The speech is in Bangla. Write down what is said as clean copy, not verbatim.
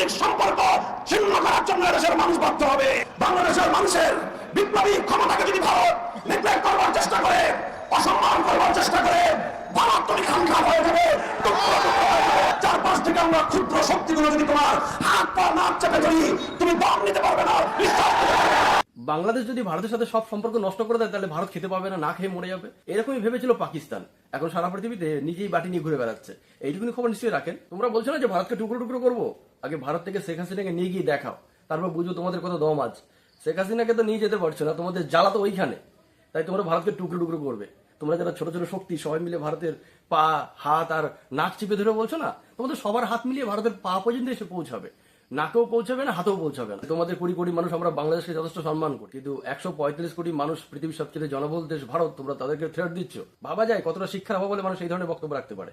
রাজনৈতিক সম্পর্ক ছিন্ন করার জন্য দেশের মানুষ বাধ্য হবে। বাংলাদেশের মানুষের বিপ্লবী ক্ষমতাকে যদি ভারত নেগলেক্ট করবার চেষ্টা করে, অসম্মান করবার চেষ্টা করে, ভারত তুমি খানখা হয়ে যাবে, টুকরো টুকরো হয়ে যাবে। চারপাশ থেকে আমরা ক্ষুদ্র শক্তিগুলো যদি তোমার হাত পা নাক চেপে ধরি, তুমি দম নিতে পারবে না, বিশ্বাস করতে পারবে না। বাংলাদেশ যদি ভারতের সাথে সব সম্পর্ক নষ্ট করে দেয় তাহলে ভারত খেতে পাবে না, না খেয়ে মরে যাবে। এরকমই ভেবেছিল পাকিস্তান, এখন সারা পৃথিবীতে নিজেই বাটি নিয়ে ঘুরে বেড়াচ্ছে। এইটুকুনি খবর নিশ্চয়ই রাখেন। তোমরা বলছো না যে ভারতকে টুকরো টুকরো করবো, আগে ভারত থেকে শেখ হাসিনাকে নিয়ে গিয়ে দেখাও, তারপর বুঝো তোমাদের কত দম আছে। শেখ হাসিনাকে তো নিয়ে যেতে পারছো না, তোমাদের জ্বালা তো ওইখানে, তাই তোমরা ভারতকে টুকরো টুকরো করবে। তোমরা যারা ছোট ছোট শক্তি সবাই মিলে ভারতের পা হাত আর নাক চিপে ধরে বলছো না, তোমাদের সবার হাত মিলিয়ে ভারতের পা পর্যন্ত এসে পৌঁছাবে, নাকেও পৌঁছাবে না, হাতেও পৌঁছাবে না। তোমাদের কোটি কোটি মানুষ আমরা বাংলাদেশকে যথেষ্ট সম্মান করি, কিন্তু 145 কোটি মানুষ পৃথিবীর সবচেয়ে জনবহুল দেশ ভারত, তোমরা তাদেরকে থ্রেট দিচ্ছ। ভাবা যায় কতটা শিক্ষার অভাব বলে মানুষ এই ধরনের বক্তব্য রাখতে পারে।